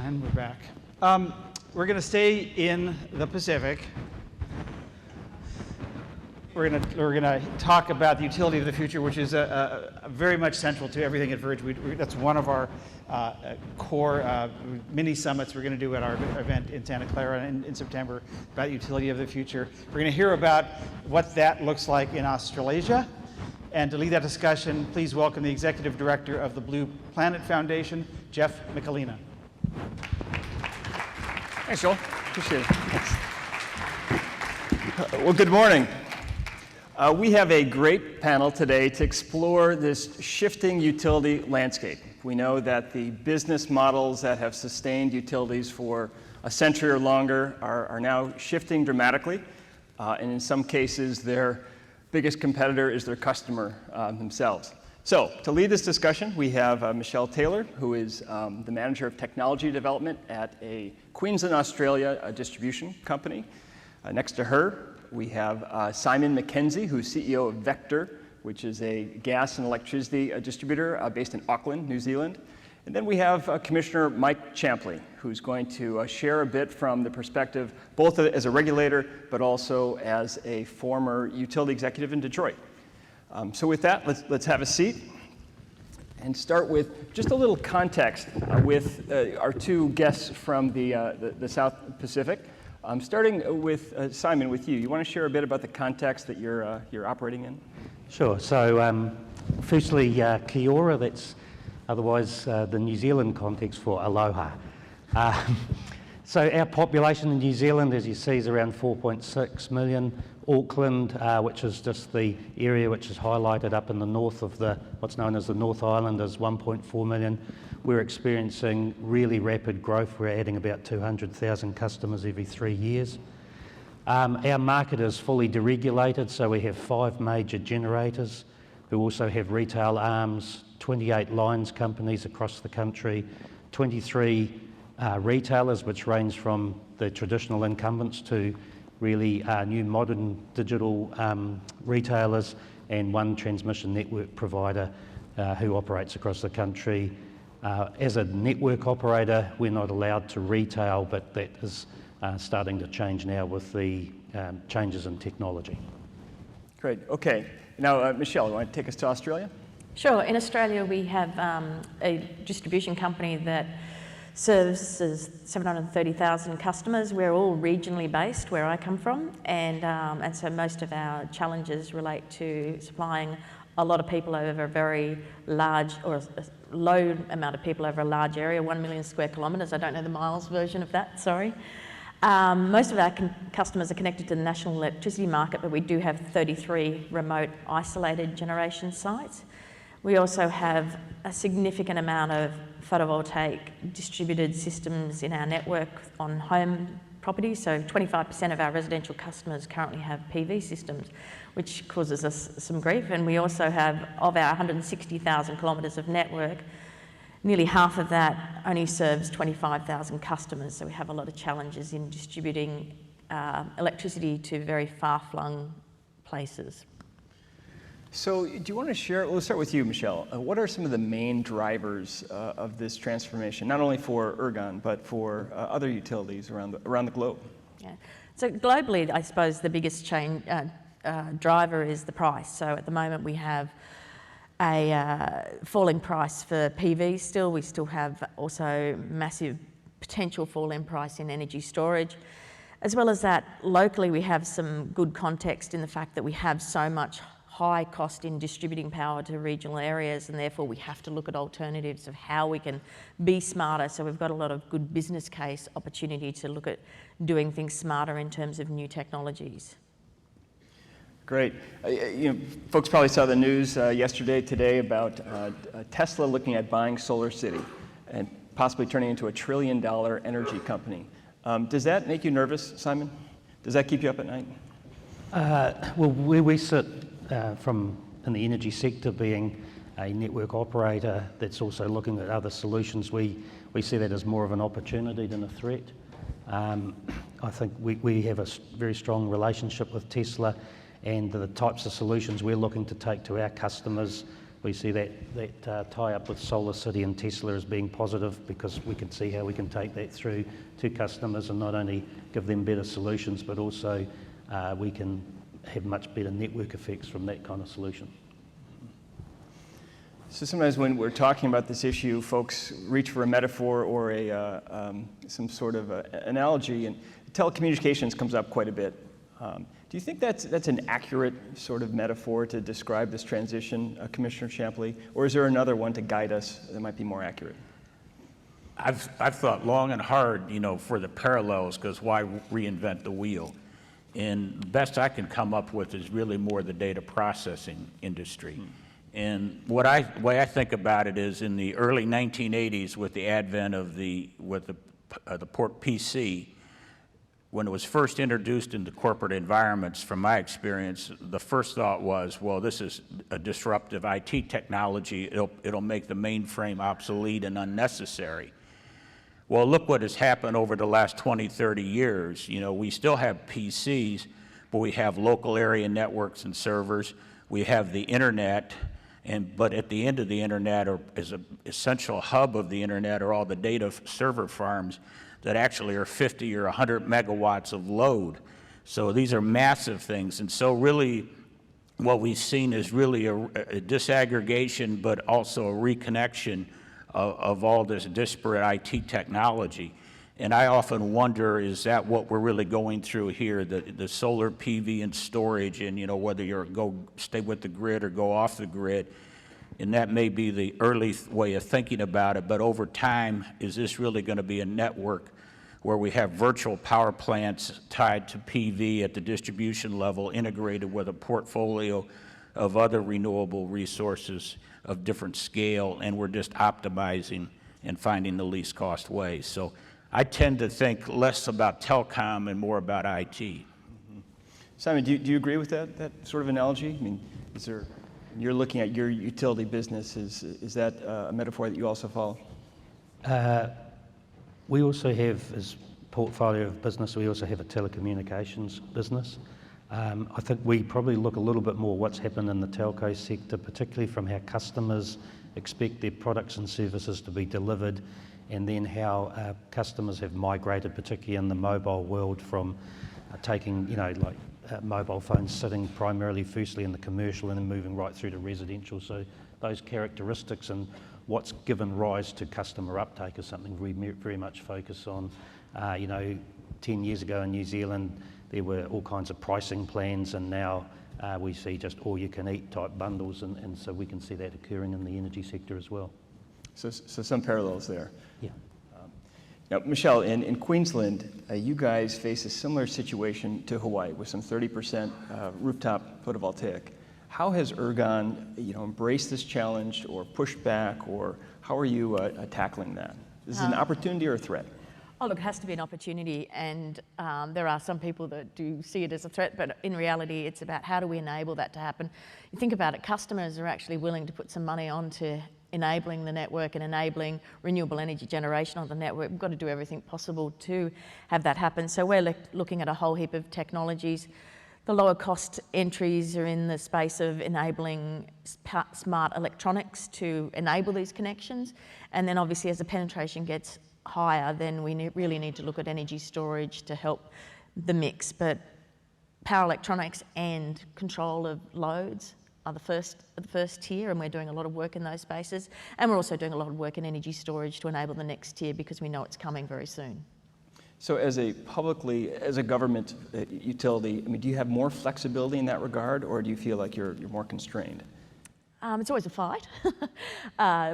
And we're back. We're going to stay in the Pacific. We're going to talk about the utility of the future, which is very much central to everything at Verge. That's one of our core mini summits we're going to do at our event in Santa Clara in September about utility of the future. We're going to hear about what that looks like in Australasia. And to lead that discussion, please welcome the Executive Director of the Blue Planet Foundation, Jeff Mikulina. Thanks, Joel. Appreciate it. Thanks. Well, good morning. We have a great panel today to explore this shifting utility landscape. We know that the business models that have sustained utilities for a century or longer are now shifting dramatically, and in some cases, their biggest competitor is their customer themselves. So, to lead this discussion, we have Michelle Taylor, who is the Manager of Technology Development at a Queensland, Australia distribution company. Next to her, we have Simon MacKenzie, who's CEO of Vector, which is a gas and electricity distributor based in Auckland, New Zealand. And then we have Commissioner Mike Champley, who's going to share a bit from the perspective both as a regulator, but also as a former utility executive in Detroit. So with that, let's have a seat and start with just a little context with our two guests from the South Pacific. Starting with Simon, with you. You want to share a bit about the context that you're operating in? Sure. So firstly, kia ora, that's otherwise the New Zealand context for aloha. So our population in New Zealand, as you see, is around 4.6 million. Auckland, which is just the area which is highlighted up in the north of what's known as the North Island, is 1.4 million. We're experiencing really rapid growth. We're adding about 200,000 customers every 3 years. Our market is fully deregulated, so we have 5 major generators. We also have retail arms, 28 lines companies across the country, 23 retailers, which range from the traditional incumbents to really new modern digital retailers, and 1 transmission network provider who operates across the country. As a network operator, we're not allowed to retail, but that is starting to change now with the changes in technology. Great. Okay. Now, Michelle, you want to take us to Australia? Sure. In Australia, we have a distribution company that services 730,000 customers. We're all regionally based, where I come from, and so most of our challenges relate to supplying a lot of people over a very large, or a low amount of people over a large area, 1 million square kilometres. I don't know the miles version of that, sorry. Most of our customers are connected to the national electricity market, but we do have 33 remote isolated generation sites. We also have a significant amount of photovoltaic distributed systems in our network on home properties. So 25% of our residential customers currently have PV systems, which causes us some grief. And we also have, of our 160,000 kilometres of network, nearly half of that only serves 25,000 customers. So we have a lot of challenges in distributing electricity to very far-flung places. So do you want to share, we'll start with you, Michelle. What are some of the main drivers of this transformation, not only for Ergon, but for other utilities around the globe? Yeah. So globally, I suppose the biggest change driver is the price. So at the moment we have a falling price for PV still. We still have also massive potential fall in price in energy storage. As well as that, locally we have some good context in the fact that we have so much high cost in distributing power to regional areas, and therefore we have to look at alternatives of how we can be smarter. So we've got a lot of good business case opportunity to look at doing things smarter in terms of new technologies. Great. Folks probably saw the news yesterday, today about Tesla looking at buying Solar City and possibly turning into $1 trillion energy company. Does that make you nervous, Simon? Does that keep you up at night? Well, where we sit from in the energy sector, being a network operator that's also looking at other solutions, we see that as more of an opportunity than a threat. I think we have a very strong relationship with Tesla, and the types of solutions we're looking to take to our customers we see that tie-up with Solar City and Tesla as being positive, because we can see how we can take that through to customers and not only give them better solutions, but also we can have much better network effects from that kind of solution. So sometimes when we're talking about this issue, folks reach for a metaphor or some sort of analogy, and telecommunications comes up quite a bit. Do you think that's an accurate sort of metaphor to describe this transition, Commissioner Champley, or is there another one to guide us that might be more accurate? I've thought long and hard, for the parallels, because why reinvent the wheel? And the best I can come up with is really more the data processing industry. And the way I think about it is in the early 1980s, with the advent of the port PC, when it was first introduced into corporate environments, from my experience, the first thought was, well, this is a disruptive IT technology. It'll make the mainframe obsolete and unnecessary. Well, look what has happened over the last 20, 30 years. We still have PCs, but we have local area networks and servers. We have the internet, but at the end of the internet, or as an essential hub of the internet, are all the data server farms that actually are 50 or 100 megawatts of load. So these are massive things. And so really what we've seen is really a disaggregation, but also a reconnection of all this disparate IT technology. And I often wonder, is that what we're really going through here, the solar PV and storage, and whether you're stay with the grid or go off the grid? And that may be the early way of thinking about it, but over time, is this really going to be a network where we have virtual power plants tied to PV at the distribution level, integrated with a portfolio of other renewable resources of different scale, and we're just optimizing and finding the least cost way? So I tend to think less about telecom and more about IT. Mm-hmm. Simon, do you agree with that sort of analogy? I mean, you're looking at your utility business, is that a metaphor that you also follow? We also have, as portfolio of business, we also have a telecommunications business. I think we probably look a little bit more what's happened in the telco sector, particularly from how customers expect their products and services to be delivered, and then how customers have migrated, particularly in the mobile world, from taking, mobile phones sitting primarily firstly in the commercial and then moving right through to residential. So those characteristics and what's given rise to customer uptake is something we very much focus on. 10 years ago in New Zealand, there were all kinds of pricing plans, and now we see just all-you-can-eat type bundles, and so we can see that occurring in the energy sector as well. So some parallels there. Yeah. Now, Michelle, in Queensland, you guys face a similar situation to Hawaii with some 30% rooftop photovoltaic. How has Ergon, embraced this challenge or pushed back, or how are you tackling that? Is it an opportunity or a threat? Oh, look, it has to be an opportunity, and there are some people that do see it as a threat, but in reality, it's about how do we enable that to happen. You think about it, customers are actually willing to put some money onto enabling the network and enabling renewable energy generation on the network. We've got to do everything possible to have that happen. So we're looking at a whole heap of technologies. The lower cost entries are in the space of enabling smart electronics to enable these connections. And then obviously as the penetration gets higher, then we really need to look at energy storage to help the mix. But power electronics and control of loads are the first tier, and we're doing a lot of work in those spaces. And we're also doing a lot of work in energy storage to enable the next tier, because we know it's coming very soon. So as a government utility, do you have more flexibility in that regard, or do you feel like you're more constrained? It's always a fight.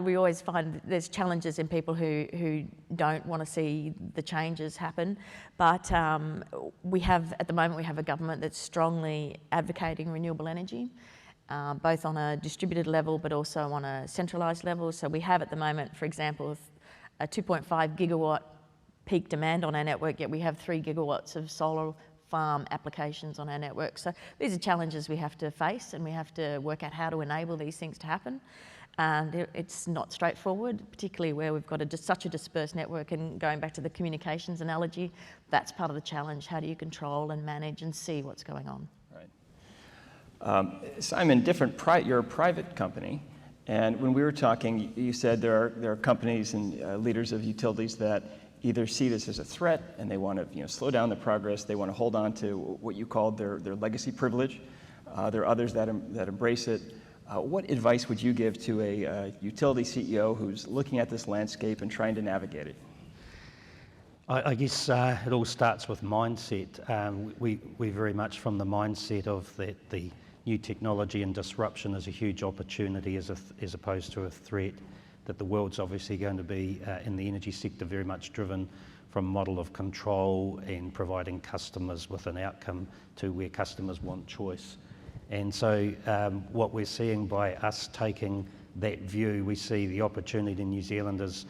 We always find there's challenges in people who don't want to see the changes happen. But at the moment we have a government that's strongly advocating renewable energy, both on a distributed level but also on a centralised level. So we have at the moment, for example, a 2.5 gigawatt peak demand on our network, yet we have 3 gigawatts of solar farm applications on our network. So these are challenges we have to face, and we have to work out how to enable these things to happen. And it's not straightforward, particularly where we've got such a dispersed network. And going back to the communications analogy, that's part of the challenge. How do you control and manage and see what's going on? Right. Simon, you're a private company, And when we were talking, you said there are companies and leaders of utilities that either see this as a threat and they want to slow down the progress. They want to hold on to what you called their legacy privilege. There are others that embrace it. What advice would you give to a utility CEO who's looking at this landscape and trying to navigate it? I guess it all starts with mindset. We very much from the mindset of that the new technology and disruption is a huge opportunity as opposed to a threat, that the world's obviously going to be in the energy sector very much driven from a model of control and providing customers with an outcome to where customers want choice. And so what we're seeing by us taking that view, we see the opportunity in New Zealand is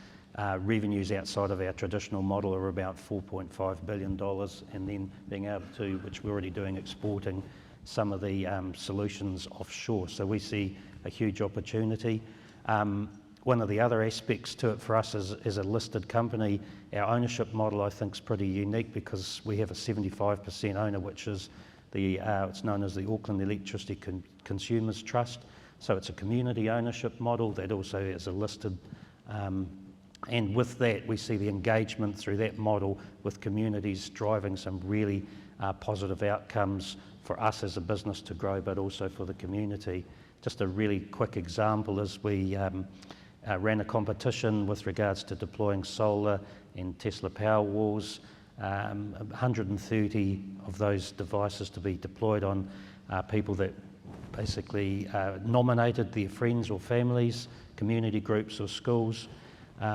revenues outside of our traditional model are about $4.5 billion, and then being able to, which we're already doing, exporting some of the solutions offshore. So we see a huge opportunity. One of the other aspects to it for us as a listed company, our ownership model I think is pretty unique because we have a 75% owner, which is it's known as the Auckland Electricity Consumers Trust. So it's a community ownership model that also is a listed, and with that we see the engagement through that model with communities driving some really positive outcomes for us as a business to grow, but also for the community. Just a really quick example is we ran a competition with regards to deploying solar in Tesla Powerwalls. 130 of those devices to be deployed on people that basically nominated their friends or families, community groups or schools.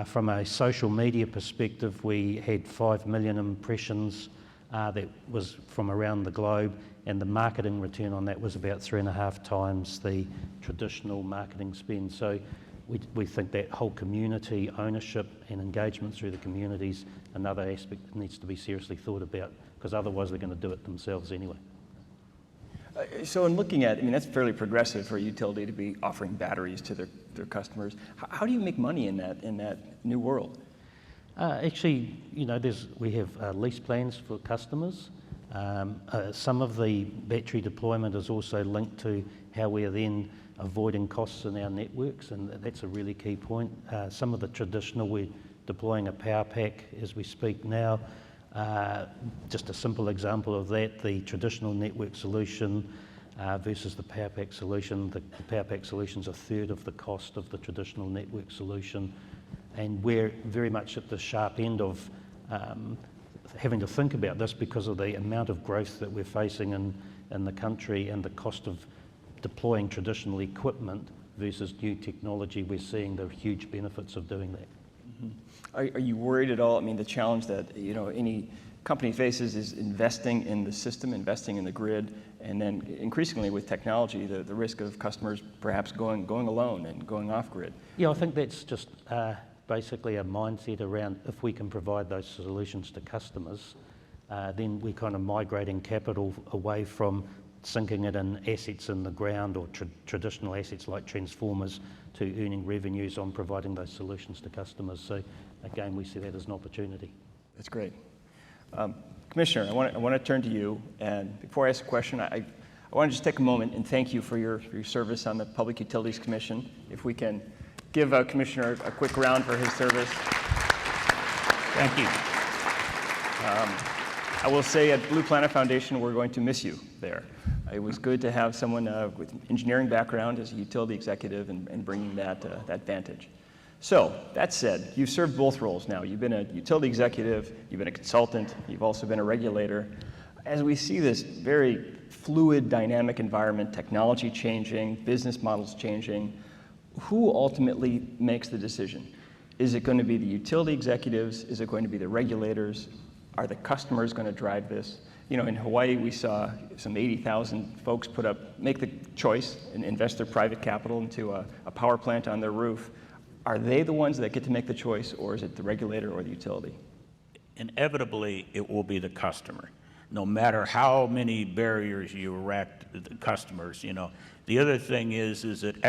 From a social media perspective, we had 5 million impressions that was from around the globe, and the marketing return on that was about 3.5 times the traditional marketing spend. So we think that whole community ownership and engagement through the communities another aspect that needs to be seriously thought about, because otherwise they're going to do it themselves anyway. So in looking at, that's fairly progressive for a utility to be offering batteries to their customers. How do you make money in that new world? Actually, we have lease plans for customers. Some of the battery deployment is also linked to how we are then avoiding costs in our networks, and that's a really key point. Some of the traditional, we're deploying a power pack as we speak now. Just a simple example of that, the traditional network solution versus the power pack solution. The power pack solution is a third of the cost of the traditional network solution, and we're very much at the sharp end of having to think about this because of the amount of growth that we're facing in the country and the cost of deploying traditional equipment versus new technology. We're seeing the huge benefits of doing that. Mm-hmm. Are you worried at all? The challenge that any company faces is investing in the system, investing in the grid, and then increasingly with technology, the risk of customers perhaps going alone and going off grid. Yeah, I think that's just basically a mindset around if we can provide those solutions to customers, then we're kind of migrating capital away from sinking it in assets in the ground or traditional assets like transformers to earning revenues on providing those solutions to customers. So again, we see that as an opportunity. That's great. Commissioner, I want to turn to you, and before I ask a question, I want to just take a moment and thank you for your service on the Public Utilities Commission. If we can give Commissioner a quick round for his service. Thank you. I will say at Blue Planet Foundation, we're going to miss you there. It was good to have someone with engineering background as a utility executive and bringing that vantage. So, that said, you've served both roles now. You've been a utility executive, you've been a consultant, you've also been a regulator. As we see this very fluid, dynamic environment, technology changing, business models changing, who ultimately makes the decision? Is it going to be the utility executives? Is it going to be the regulators? Are the customers going to drive this? In Hawaii, we saw some 80,000 folks make the choice and invest their private capital into a power plant on their roof. Are they the ones that get to make the choice, or is it the regulator or the utility? Inevitably, it will be the customer. No matter how many barriers you erect, the customers, The other thing is that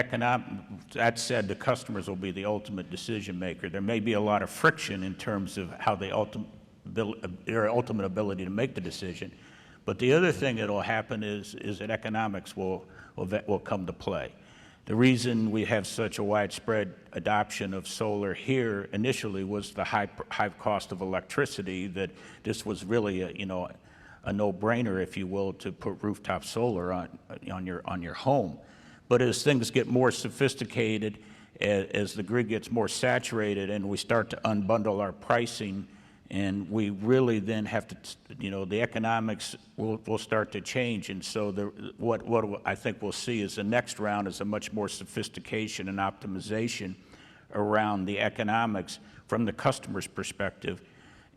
that said, the customers will be the ultimate decision maker. There may be a lot of friction in terms of how their ultimate ability to make the decision. But the other thing that will happen is that economics will come to play. The reason we have such a widespread adoption of solar here initially was the high cost of electricity, that this was really a no-brainer, if you will, to put rooftop solar on your home. But as things get more sophisticated, as the grid gets more saturated and we start to unbundle our pricing, and we really then have to, the economics will start to change. And so what I think we'll see is the next round is a much more sophistication and optimization around the economics from the customer's perspective.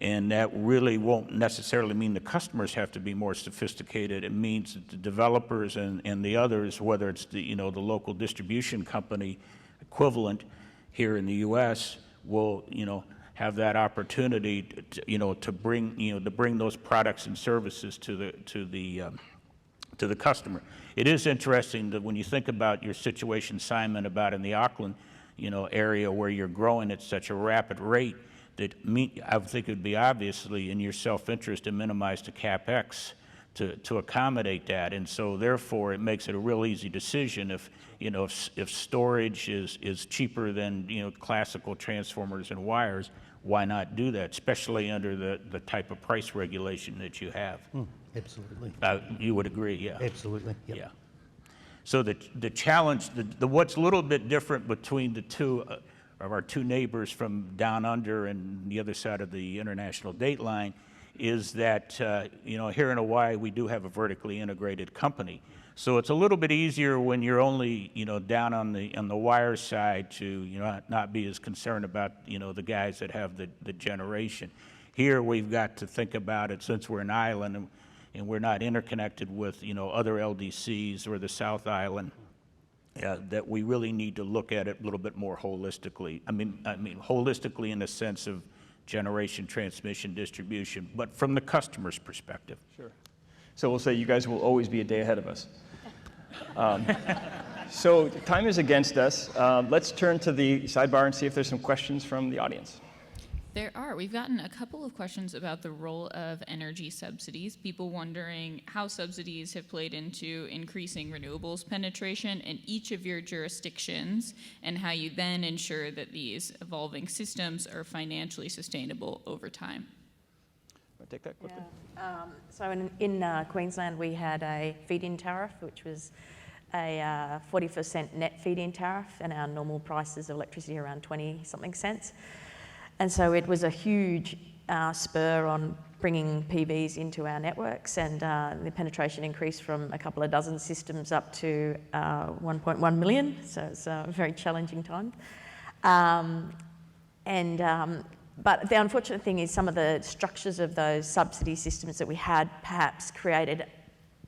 And that really won't necessarily mean the customers have to be more sophisticated. It means that the developers and the others, whether it's the local distribution company equivalent here in the U.S., will have that opportunity to bring those products and services to the customer. It is interesting that when you think about your situation, Simon, about in the Auckland area where you're growing at such a rapid rate, I think it would be obviously in your self-interest to minimize the CapEx to accommodate that. And so therefore it makes it a real easy decision if storage is cheaper than classical transformers and wires, why not do that, especially under the type of price regulation that you have? Absolutely. You would agree, yeah. Absolutely. Yep. Yeah. So the challenge, what's a little bit different between the two of our two neighbors from down under and the other side of the international date line is that here in Hawaii we do have a vertically integrated company. So it's a little bit easier when you're only down on the wire side to not be as concerned about the guys that have the generation. Here we've got to think about it, since we're an island and we're not interconnected with other LDCs or the South Island, that we really need to look at it a little bit more holistically. I mean holistically in the sense of generation, transmission, distribution, but from the customer's perspective. Sure. So we'll say you guys will always be a day ahead of us. So time is against us. Let's turn to the sidebar and see if there's some questions from the audience. There are. We've gotten a couple of questions about the role of energy subsidies, people wondering how subsidies have played into increasing renewables penetration in each of your jurisdictions, and how you then ensure that these evolving systems are financially sustainable over time. Want to take that quickly? Yeah. So in Queensland, we had a feed-in tariff, which was a 40% net feed-in tariff, and our normal prices of electricity around 20-something cents. And so it was a huge spur on bringing PVs into our networks, and the penetration increased from a couple of dozen systems up to 1.1 million, so it's a very challenging time. But the unfortunate thing is some of the structures of those subsidy systems that we had perhaps created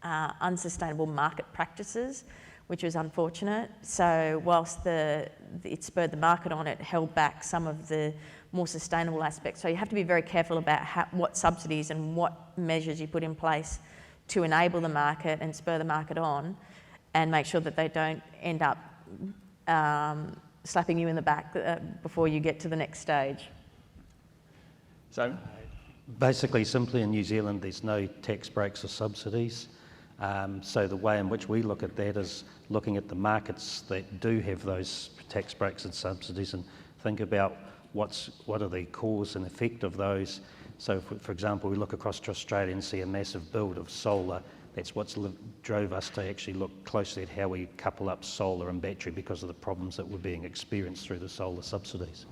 unsustainable market practices, which was unfortunate. So whilst it spurred the market on, it held back some of the more sustainable aspects. So you have to be very careful about what subsidies and what measures you put in place to enable the market and spur the market on, and make sure that they don't end up slapping you in the back before you get to the next stage. Simon? Basically, simply in New Zealand, there's no tax breaks or subsidies. So the way in which we look at that is looking at the markets that do have those tax breaks and subsidies, and think about what are the cause and effect of those. So for example, we look across to Australia and see a massive build of solar. That's what drove us to actually look closely at how we couple up solar and battery, because of the problems that were being experienced through the solar subsidies.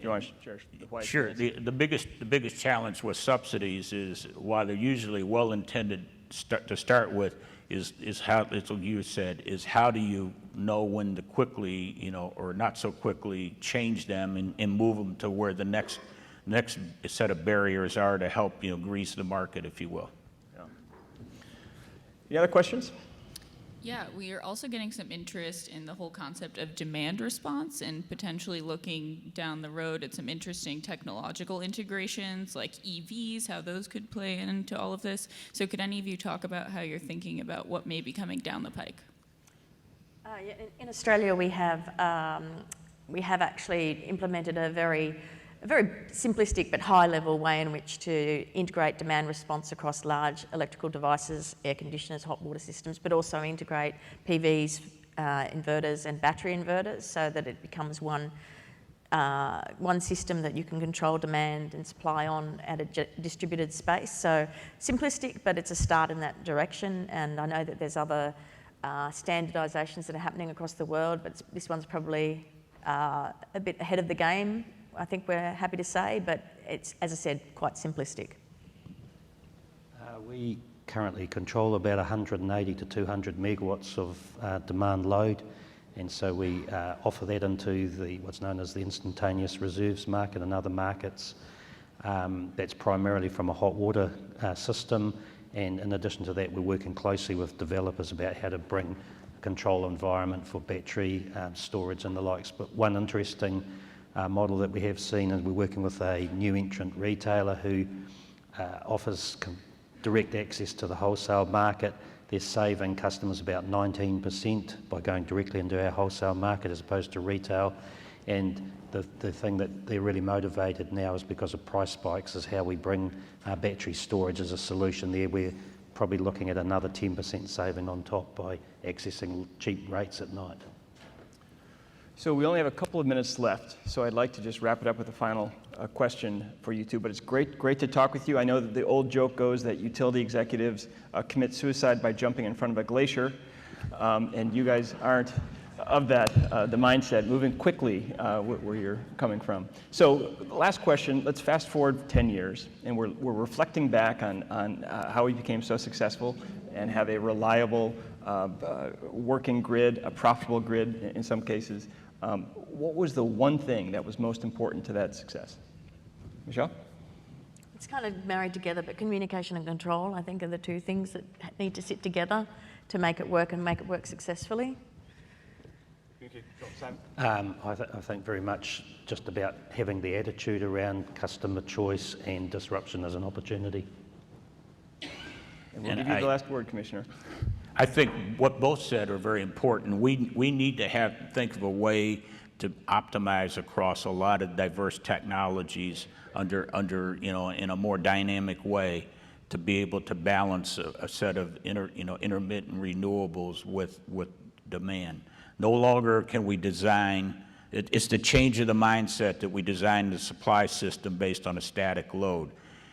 You want to share the Hawaii Sure. experience? The biggest challenge with subsidies is, while they're usually well intended to start with, is how, it's what you said, is how do you know when to quickly, or not so quickly change them and move them to where the next set of barriers are to help, grease the market, if you will. Yeah. Any other questions? Yeah, we are also getting some interest in the whole concept of demand response, and potentially looking down the road at some interesting technological integrations like EVs, how those could play into all of this. So could any of you talk about how you're thinking about what may be coming down the pike? Yeah, in Australia, we have actually implemented a very simplistic but high-level way in which to integrate demand response across large electrical devices, air conditioners, hot water systems, but also integrate PVs inverters and battery inverters, so that it becomes one system that you can control demand and supply on at a distributed space. So simplistic, but it's a start in that direction. And I know that there's other standardisations that are happening across the world, but this one's probably a bit ahead of the game, I think we're happy to say, but it's, as I said, quite simplistic. We currently control about 180 to 200 megawatts of demand load, and so we offer that into what's known as the instantaneous reserves market and other markets. That's primarily from a hot water system, and in addition to that, we're working closely with developers about how to bring a control environment for battery storage and the likes. But one interesting model that we have seen is we're working with a new entrant retailer who offers direct access to the wholesale market. They're saving customers about 19% by going directly into our wholesale market as opposed to retail. And the thing that they're really motivated now is because of price spikes, is how we bring battery storage as a solution there. We're probably looking at another 10% saving on top by accessing cheap rates at night. So we only have a couple of minutes left, so I'd like to just wrap it up with a final question for you two. But it's great to talk with you. I know that the old joke goes that utility executives commit suicide by jumping in front of a glacier, and you guys aren't of that, the mindset, moving quickly where you're coming from. So last question, let's fast forward 10 years, and we're reflecting back on how we became so successful and have a reliable working grid, a profitable grid in some cases. What was the one thing that was most important to that success? Michelle? It's kind of married together, but communication and control, I think, are the two things that need to sit together to make it work and make it work successfully. I think very much just about having the attitude around customer choice and disruption as an opportunity. And we'll give you the last word, Commissioner. I think what both said are very important. We need to think of a way to optimize across a lot of diverse technologies under in a more dynamic way to be able to balance a set of intermittent renewables with demand. No longer can we design. It's the change of the mindset that we design the supply system based on a static load.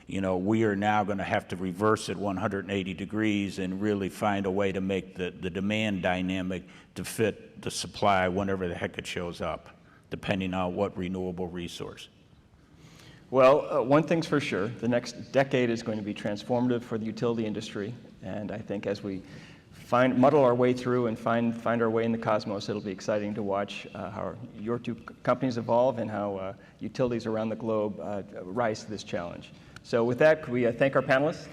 We are now going to have to reverse it 180 degrees and really find a way to make the demand dynamic to fit the supply whenever the heck it shows up, depending on what renewable resource. Well, one thing's for sure, the next decade is going to be transformative for the utility industry, and I think as we muddle our way through and find our way in the cosmos, it'll be exciting to watch how your two companies evolve and how utilities around the globe rise to this challenge. So with that, could we thank our panelists?